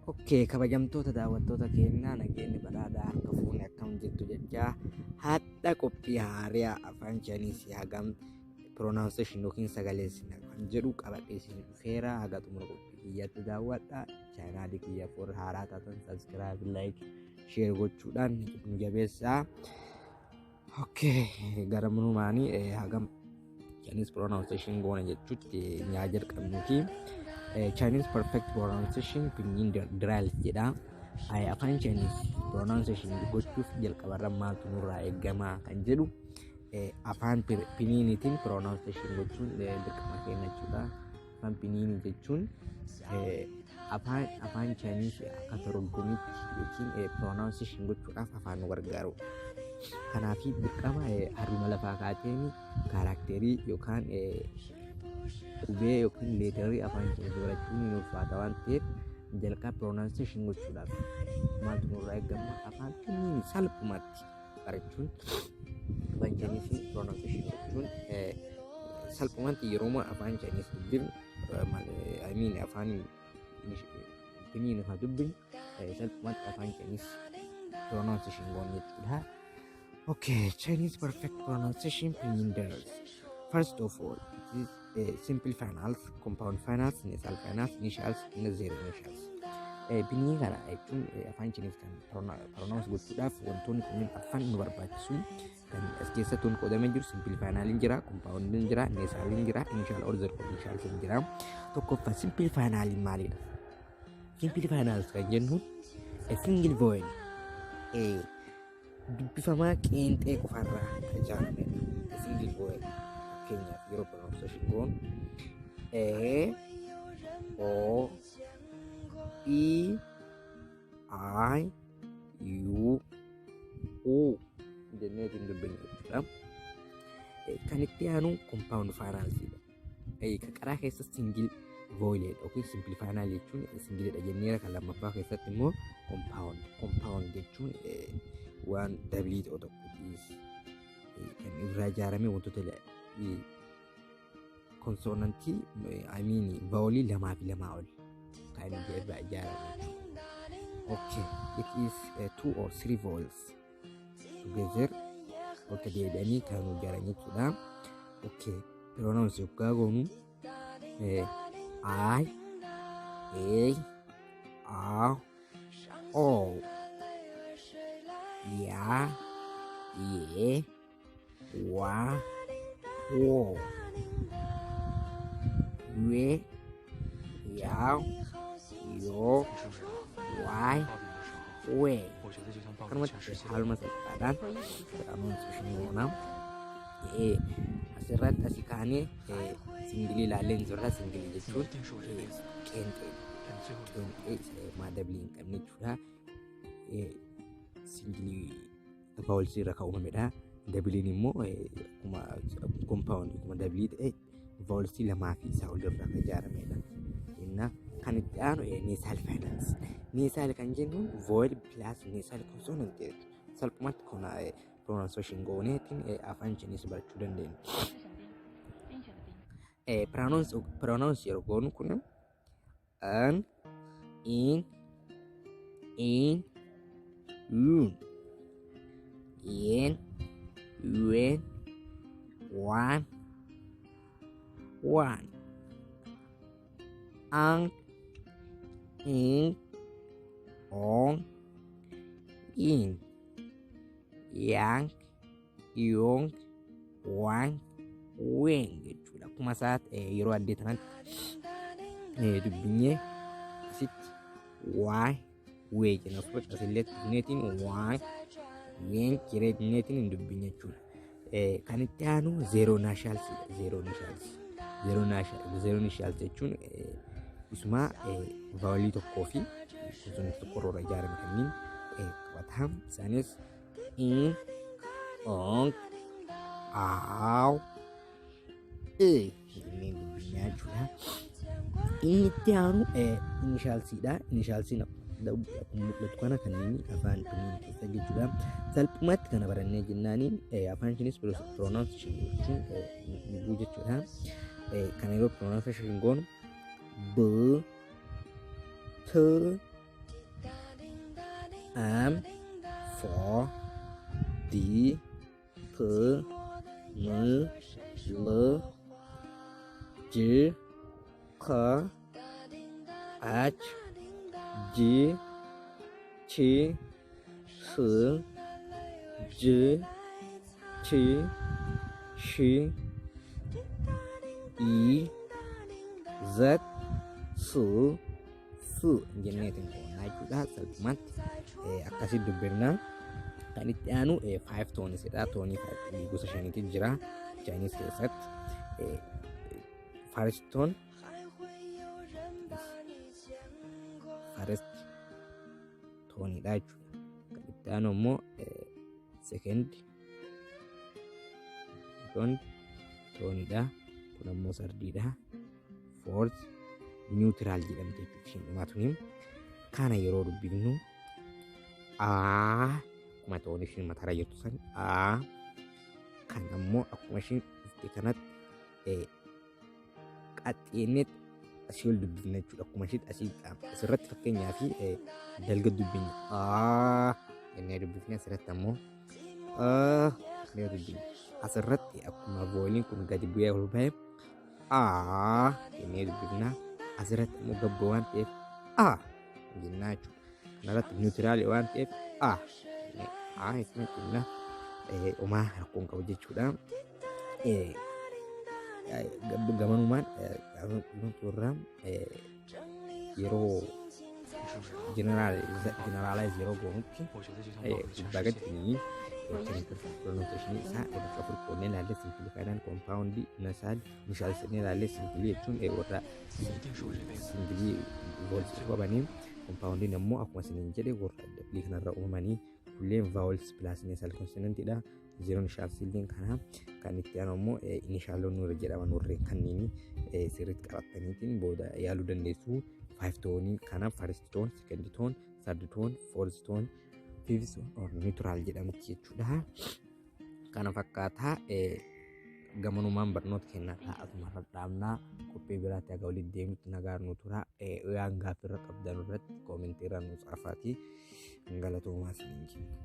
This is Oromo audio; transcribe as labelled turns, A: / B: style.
A: Oke, kabajamtoota daawwattoota keenyaa nageenyi badhaadhaa harka fuunee akkam jirtu jechaa haadha qophii haaraa afaan Chaayiniisii hagam pronunciation yookiin sagaleessina kan jedhu qabadhee isin dhufeera. Haga xumura qophii kiyyaatti daawwadhaa. Chaayinaalii kiyya for haaraa taatan subscribe, like, share gochuudhaan nu jabeessaa. Oke, gara minumaanii hagam Chinese pronunciation goona jechuutti nyaa jalqabnuuti. Chinese perfect pronunciation pinyin diraal jedha. Afaan Chinese pronunciation gochuuf jalqabarra maaltu nurraa eegamaa kan jedhu afaan pinyiinitiin pronunciation gochuun dirqama keenya jechuudha. Afaan pinyiinii jechuun afaan Chinese akka torgomiitti yookiin pronunciation gochuudhaaf afaan nu gargaaru. Kanaaf dirqama haruma lafaa kaateen kaaraakterii yookaan qubee yookiin leetarii afaan Chinese barachuun ni ulfaata waan ta'eef jalqaba pronunciation gochuudhaaf maaltu nurraa eegama afaan pinyiinii salphumatti barachuun afaan Chinese pronunciation gochuun salphumatti yeroo afaan Chinese dubbifnu afaan pinyiinii fa'aa dubbifnu salphumatti afaan Chinese pronunciation goona jechuudha. Okay, Chinese perfect pronunciation pinyin diraals. First of all, it is simple finals, compound finals, nasal finals, initials, and zero initials. Pinyin kana jechuun afaan Chinese kan pronounce gochuudhaaf wantoonni kunneen afaan nu barbaachisu kan as keessatti qoodamee jiru simple finaliin jira, compound jira, nasaliin jira, initial or zero initials jira. Tokkoffaa simple finaliin maalidha? Simple finals kan jennu a single vowel dubbifamaa qeenxee qofarraa kan ijaaramedha. A single vowel fakkeenyaaf yeroo pronunciation goonu E, O, E, I, U, U jenneetiin dubbifna jechuudha. Kan itti aanu compound finalsidha. Kan qaraa keessa single vowelidha yookiin simple final jechuun singledha jenneera. Kan lammaffaa keessatti immoo compound jechuun waan dablii ta'u tokkotiis kan irraa ijaarame wantoota konsonantii vowelii lamaa fi lamaa ol kan irraa ijaarame. Okay, it is 2 or 3 vowels together bakka deebi'anii kan ijaaran jechuudha. Okay, pronounce yoggaa goonu I, A, O, Ya, Ye, Wa, Wo, Yue, Yao, Yo, Wai, We. Kan hal masalahkan pronunciation goona. Asirratti asii kaanee singilii ilaallee jirra. Singilii jechuun qeenxee maadablii hin qabne jechuudha. Singilii vowelsii irra kan uumamedha. Dabliin immoo compound akkuma dablii ta'e vowelsii lamaa fi isaa ol irraa kan ijaaramedha. Kan itti aanu nasal finals. Nasal kan jennuun vowel plus nasal consonant salphumatti pronunciation gooneetiin afaan Chinese barachuu dandeenya. Pronounce yeroo goonu kun an, in, yun, yen, yuen, wan, ang, in, ong, in, yang, yong, wang, weng jechuudha. Akkuma isaatti yeroo addee tanatti dubbinee asitti waay wee jenna fudhata asillee neetiin waay ween jiree neetiin hin dubbin jechuudha. Kan itti aanu zero initials jechuun isuma vowelii tokkoo fi konsonantii tokko irraa ijaarame kanneen qabatam. Isaanis in, ong, aaw, jennee dubbinaa jechuudha. Inni itti aanu initialsidha. Initialsiin akkuma mul'atu kana kanneen afaan pinyiinii keessa jechuudha. Salphumatti kana barannee jennaaniin afaan Chinese pronunciation jechuun nuguu jechuudha. Kana yeroo pronunciation goonu B, T, am, for, di, the, mu, le, ji, ka, ach, ji, chi, si, ji, chi, shi, i, z, su, su jennee tinkoonnaa jechuudha. Salphumatti akkasitti dubbifna. Kan itti aanu 5 toonisidha. Toonii gosa 5tu jira Chinese keessatti. First tone, first toonidha jechuudha. Kan itti aanu immoo second toonidha. Kun ammoo sardiidha. Fourth neutral jedhamte jechuudha. Ishiin dhumaatuni kana yeroo dubbifnu akkuma toonii ishiin mataarra jirtu san kan ammoo akkuma ishiin dhufte kanatti qaxxeenneet asii ol dubbifna jechuudha. Akkuma ishiin asirratti fakkeenyaaf dalga dubbifna jennee dubbifne asirratti ammoo asirratti akkuma vooliin kun gadi bu'ee ol ba'e jennee dubbifna. Asirratti immoo gabboo waan ta'eef jennaa jechuudha. Kanarratti niwutiraali waan ta'eef jechuudha. Homaa rakkoon qabu jechuudha. Gamanumaan irraa yeroo jeneraalaayiz yeroo goonutti gubbaa gadi pronunciation isaa bakka furqoonnee ilaalle simplifaadhaan koompaawundii nasaal mishaalsanii ilaalle simpilii jechuun warra simpilii voolsii qabaniin koompaawundiin ammoo akkuma isiniin jedhe warra dablii kanarra uumamanii kulleen vaawuls pilaas nasal konsonantiidha. Zeeroon ishaalsiilleen kana kan itti aanu ammoo inishaaloonni warra jedhaman warreen kanneen sirriitti qabataniitiin booda yaaluu dandeessu. 5 toonii kana first tone, second tone, third tone, fourth tone, fifth tone or neutral jedhamti jechuudha. Kana fakkaataa gamanumaan barnoota kennaa asumarra dhaabnaa qophii biraatti akka walitti deemnutti nagaan nu tura. Waan gaaffii irra qabdan irratti koomentii irra nu xaafaatii galatoomaa isiniin jenna.